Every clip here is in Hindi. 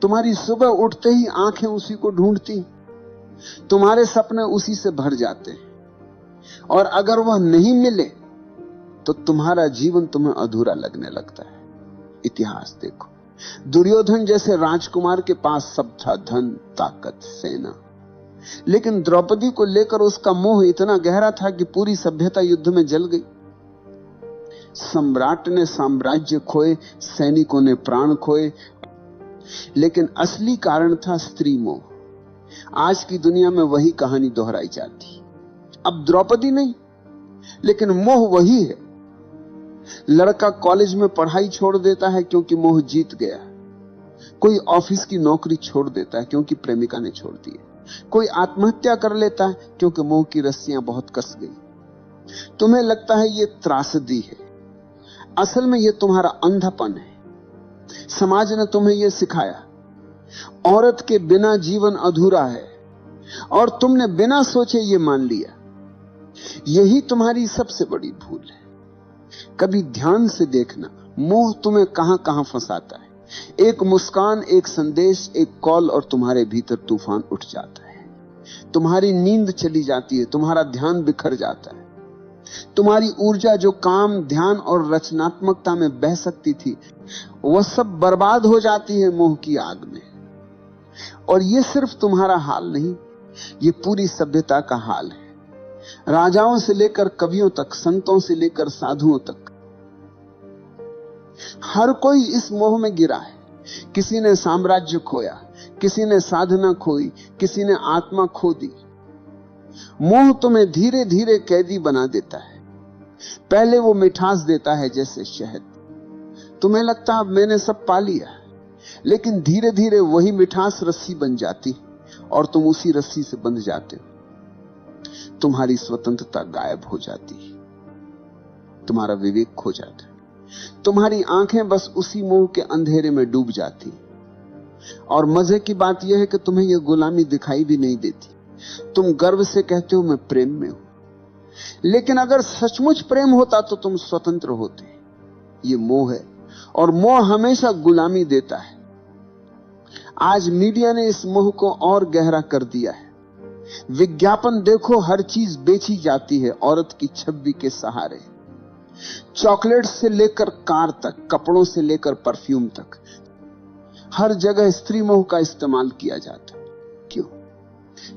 तुम्हारी सुबह उठते ही आंखें उसी को ढूंढती, तुम्हारे सपने उसी से भर जाते हैं, और अगर वह नहीं मिले तो तुम्हारा जीवन तुम्हें अधूरा लगने लगता है। इतिहास देखो, दुर्योधन जैसे राजकुमार के पास सब था, धन, ताकत, सेना, लेकिन द्रौपदी को लेकर उसका मोह इतना गहरा था कि पूरी सभ्यता युद्ध में जल गई। सम्राट ने साम्राज्य खोए, सैनिकों ने प्राण खोए, लेकिन असली कारण था स्त्री मोह। आज की दुनिया में वही कहानी दोहराई जाती। अब द्रौपदी नहीं, लेकिन मोह वही है। लड़का कॉलेज में पढ़ाई छोड़ देता है क्योंकि मोह जीत गया। कोई ऑफिस की नौकरी छोड़ देता है क्योंकि प्रेमिका ने छोड़ दी। कोई आत्महत्या कर लेता है क्योंकि मोह की रस्सियां बहुत कस गई। तुम्हें लगता है ये त्रासदी है, असल में ये तुम्हारा अंधापन है। समाज ने तुम्हें यह सिखाया, औरत के बिना जीवन अधूरा है, और तुमने बिना सोचे ये मान लिया। यही तुम्हारी सबसे बड़ी भूल है। कभी ध्यान से देखना, मोह तुम्हें कहां कहां फंसाता है। एक मुस्कान, एक संदेश, एक कॉल, और तुम्हारे भीतर तूफान उठ जाता है। तुम्हारी नींद चली जाती है, तुम्हारा ध्यान बिखर जाता है। तुम्हारी ऊर्जा जो काम, ध्यान और रचनात्मकता में बह सकती थी, वह सब बर्बाद हो जाती है मोह की आग में। और यह सिर्फ तुम्हारा हाल नहीं, यह पूरी सभ्यता का हाल है। राजाओं से लेकर कवियों तक, संतों से लेकर साधुओं तक, हर कोई इस मोह में गिरा है। किसी ने साम्राज्य खोया, किसी ने साधना खोई, किसी ने आत्मा खो दी। मोह तुम्हें धीरे धीरे कैदी बना देता है। पहले वो मिठास देता है जैसे शहद, तुम्हें लगता है अब मैंने सब पा लिया, लेकिन धीरे धीरे वही मिठास रस्सी बन जाती और तुम उसी रस्सी से बंध जाते हो। तुम्हारी स्वतंत्रता गायब हो जाती है, तुम्हारा विवेक खो जाता है, तुम्हारी आंखें बस उसी मोह के अंधेरे में डूब जाती। और मजे की बात यह है कि तुम्हें यह गुलामी दिखाई भी नहीं देती। तुम गर्व से कहते हो मैं प्रेम में हूं, लेकिन अगर सचमुच प्रेम होता तो तुम स्वतंत्र होते। ये मोह है, और मोह हमेशा गुलामी देता है। आज मीडिया ने इस मोह को और गहरा कर दिया है। विज्ञापन देखो, हर चीज बेची जाती है औरत की छवि के सहारे। चॉकलेट से लेकर कार तक, कपड़ों से लेकर परफ्यूम तक, हर जगह स्त्री मोह का इस्तेमाल किया जाता है। क्यों?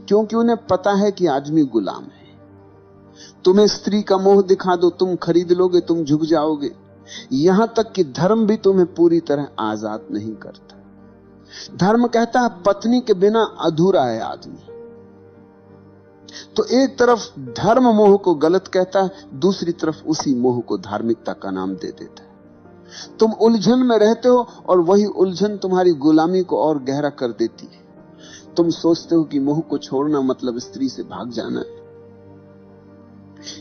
क्योंकि उन्हें पता है कि आदमी गुलाम है। तुम्हें स्त्री का मोह दिखा दो, तुम खरीद लोगे, तुम झुक जाओगे। यहां तक कि धर्म भी तुम्हें पूरी तरह आजाद नहीं करता। धर्म कहता है पत्नी के बिना अधूरा है आदमी। तो एक तरफ धर्म मोह को गलत कहता है, दूसरी तरफ उसी मोह को धार्मिकता का नाम दे देता है। तुम उलझन में रहते हो और वही उलझन तुम्हारी गुलामी को और गहरा कर देती है। तुम सोचते हो कि मोह को छोड़ना मतलब स्त्री से भाग जाना है,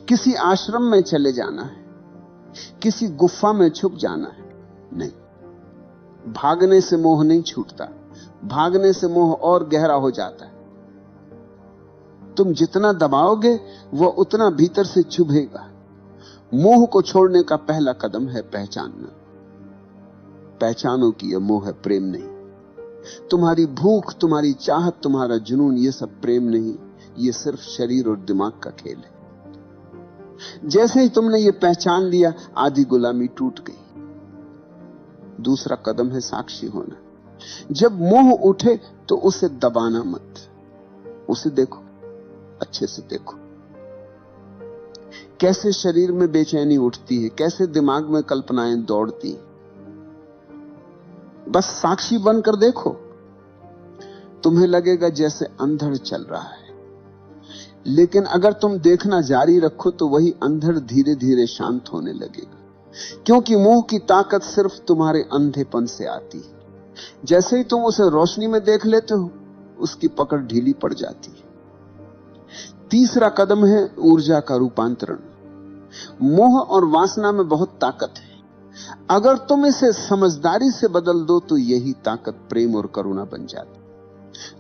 किसी आश्रम में चले जाना है, किसी गुफा में छुप जाना है। नहीं, भागने से मोह नहीं छूटता, भागने से मोह और गहरा हो जाता है। तुम जितना दबाओगे वह उतना भीतर से चुभेगा। मोह को छोड़ने का पहला कदम है पहचानना। पहचानो कि यह मोह है, प्रेम नहीं। तुम्हारी भूख, तुम्हारी चाहत, तुम्हारा जुनून, यह सब प्रेम नहीं, यह सिर्फ शरीर और दिमाग का खेल है। जैसे ही तुमने यह पहचान लिया, आधी गुलामी टूट गई। दूसरा कदम है साक्षी होना। जब मोह उठे तो उसे दबाना मत, उसे देखो, अच्छे से देखो। कैसे शरीर में बेचैनी उठती है, कैसे दिमाग में कल्पनाएं दौड़ती हैं। बस साक्षी बनकर देखो, तुम्हें लगेगा जैसे अंधड़ चल रहा है। लेकिन अगर तुम देखना जारी रखो तो वही अंधड़ धीरे धीरे शांत होने लगेगा, क्योंकि मोह की ताकत सिर्फ तुम्हारे अंधेपन से आती है। जैसे ही तुम उसे रोशनी में देख लेते हो, उसकी पकड़ ढीली पड़ जाती है। तीसरा कदम है ऊर्जा का रूपांतरण। मोह और वासना में बहुत ताकत है। अगर तुम इसे समझदारी से बदल दो तो यही ताकत प्रेम और करुणा बन जाती।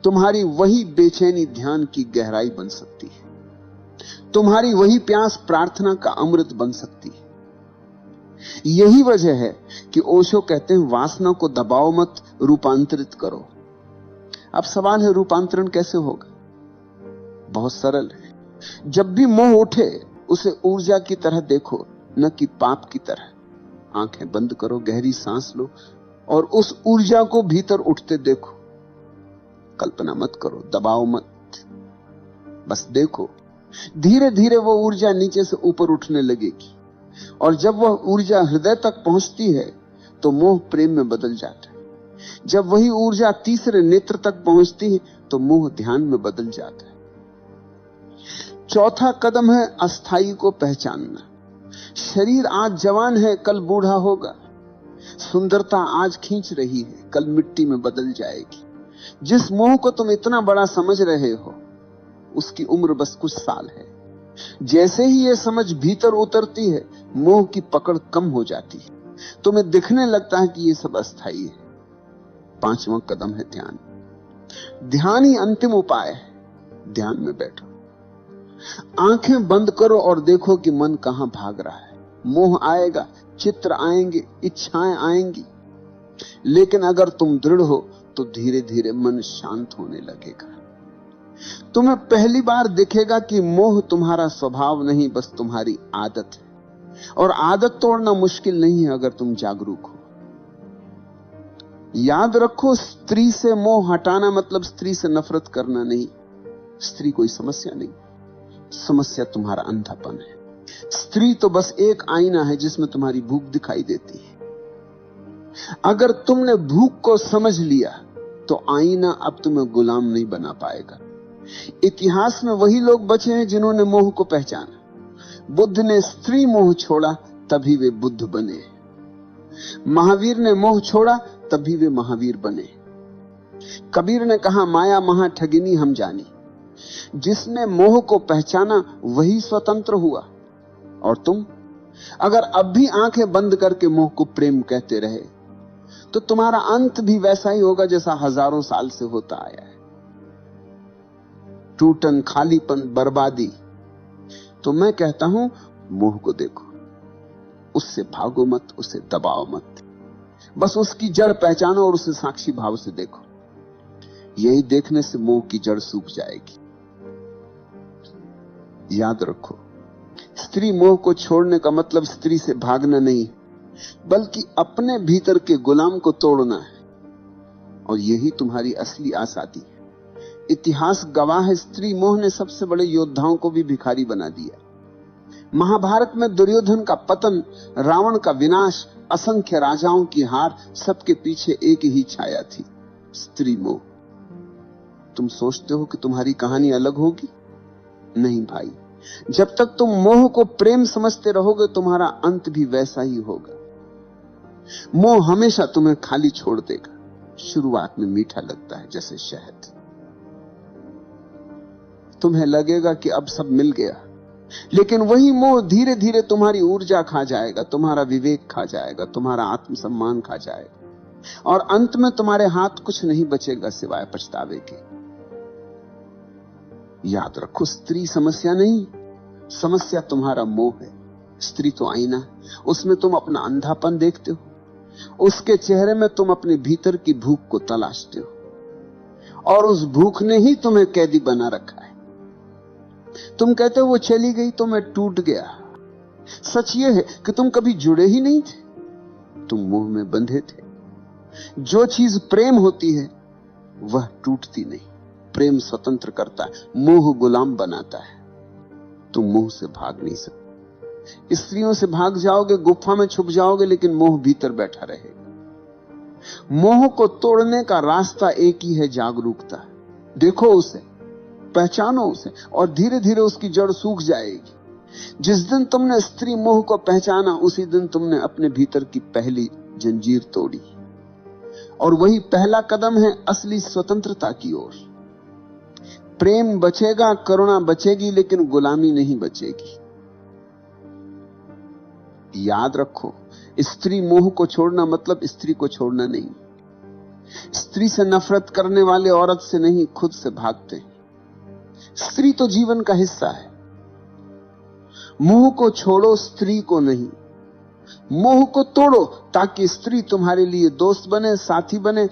तुम्हारी वही बेचैनी ध्यान की गहराई बन सकती है। तुम्हारी वही प्यास प्रार्थना का अमृत बन सकती है। यही वजह है कि ओशो कहते हैं वासना को दबाओ मत, रूपांतरित करो। अब सवाल है रूपांतरण कैसे होगा? बहुत सरल है। जब भी मोह उठे उसे ऊर्जा की तरह देखो, न कि पाप की तरह। आंखें बंद करो, गहरी सांस लो और उस ऊर्जा को भीतर उठते देखो। कल्पना मत करो, दबाओ मत, बस देखो। धीरे धीरे वो ऊर्जा नीचे से ऊपर उठने लगेगी और जब वह ऊर्जा हृदय तक पहुंचती है तो मोह प्रेम में बदल जाता है। जब वही ऊर्जा तीसरे नेत्र तक पहुंचती है तो मोह ध्यान में बदल जाता है। चौथा कदम है अस्थाई को पहचानना। शरीर आज जवान है, कल बूढ़ा होगा। सुंदरता आज खींच रही है, कल मिट्टी में बदल जाएगी। जिस मोह को तुम इतना बड़ा समझ रहे हो उसकी उम्र बस कुछ साल है। जैसे ही यह समझ भीतर उतरती है मोह की पकड़ कम हो जाती है, तुम्हें दिखने लगता है कि यह सब अस्थाई है। पांचवा कदम है ध्यान। ध्यान ही अंतिम उपाय है। ध्यान में बैठो, आंखें बंद करो और देखो कि मन कहां भाग रहा है। मोह आएगा, चित्र आएंगे, इच्छाएं आएंगी, लेकिन अगर तुम दृढ़ हो तो धीरे धीरे मन शांत होने लगेगा। तुम्हें पहली बार दिखेगा कि मोह तुम्हारा स्वभाव नहीं, बस तुम्हारी आदत है। और आदत तोड़ना मुश्किल नहीं है अगर तुम जागरूक हो। याद रखो, स्त्री से मोह हटाना मतलब स्त्री से नफरत करना नहीं। स्त्री कोई समस्या नहीं, समस्या तुम्हारा अंधापन है। स्त्री तो बस एक आईना है जिसमें तुम्हारी भूख दिखाई देती है। अगर तुमने भूख को समझ लिया तो आईना अब तुम्हें गुलाम नहीं बना पाएगा। इतिहास में वही लोग बचे हैं जिन्होंने मोह को पहचाना। बुद्ध ने स्त्री मोह छोड़ा तभी वे बुद्ध बने। महावीर ने मोह छोड़ा तभी वे महावीर बने। कबीर ने कहा माया महा ठगिनी हम जानी। जिसने मोह को पहचाना वही स्वतंत्र हुआ। और तुम अगर अब भी आंखें बंद करके मोह को प्रेम कहते रहे तो तुम्हारा अंत भी वैसा ही होगा जैसा हजारों साल से होता आया है। टूटन, खालीपन, बर्बादी। तो मैं कहता हूं मोह को देखो, उससे भागो मत, उसे दबाओ मत, बस उसकी जड़ पहचानो और उसे साक्षी भाव से देखो। यही देखने से मोह की जड़ सूख जाएगी। याद रखो, स्त्री मोह को छोड़ने का मतलब स्त्री से भागना नहीं, बल्कि अपने भीतर के गुलाम को तोड़ना है। और यही तुम्हारी असली आजादी है। इतिहास गवाह है, स्त्री मोह ने सबसे बड़े योद्धाओं को भी भिखारी बना दिया। महाभारत में दुर्योधन का पतन, रावण का विनाश, असंख्य राजाओं की हार, सबके पीछे एक ही छाया थी, स्त्री मोह। तुम सोचते हो कि तुम्हारी कहानी अलग होगी? नहीं भाई, जब तक तुम मोह को प्रेम समझते रहोगे तुम्हारा अंत भी वैसा ही होगा। मोह हमेशा तुम्हें खाली छोड़ देगा। शुरुआत में मीठा लगता है जैसे शहद। तुम्हें लगेगा कि अब सब मिल गया, लेकिन वही मोह धीरे धीरे तुम्हारी ऊर्जा खा जाएगा, तुम्हारा विवेक खा जाएगा, तुम्हारा आत्मसम्मान खा जाएगा और अंत में तुम्हारे हाथ कुछ नहीं बचेगा सिवाय पछतावे के। याद रखो, स्त्री समस्या नहीं, समस्या तुम्हारा मोह है। स्त्री तो आईना, उसमें तुम अपना अंधापन देखते हो, उसके चेहरे में तुम अपने भीतर की भूख को तलाशते हो और उस भूख ने ही तुम्हें कैदी बना रखा है। तुम कहते हो वो चली गई तो मैं टूट गया। सच ये है कि तुम कभी जुड़े ही नहीं थे, तुम मोह में बंधे थे। जो चीज प्रेम होती है वह टूटती नहीं। प्रेम स्वतंत्र करता है, मोह गुलाम बनाता है। तुम मोह से भाग नहीं सकते। स्त्रियों से भाग जाओगे, गुफा में छुप जाओगे, लेकिन मोह भीतर बैठा रहेगा। मोह को तोड़ने का रास्ता एक ही है, जागरूकता। देखो उसे, पहचानो उसे और धीरे धीरे उसकी जड़ सूख जाएगी। जिस दिन तुमने स्त्री मोह को पहचाना उसी दिन तुमने अपने भीतर की पहली जंजीर तोड़ी और वही पहला कदम है असली स्वतंत्रता की ओर। प्रेम बचेगा, करुणा बचेगी, लेकिन गुलामी नहीं बचेगी। याद रखो, स्त्री मोह को छोड़ना मतलब स्त्री को छोड़ना नहीं। स्त्री से नफरत करने वाले औरत से नहीं, खुद से भागते हैं। स्त्री तो जीवन का हिस्सा है। मोह को छोड़ो, स्त्री को नहीं। मोह को तोड़ो ताकि स्त्री तुम्हारे लिए दोस्त बने, साथी बने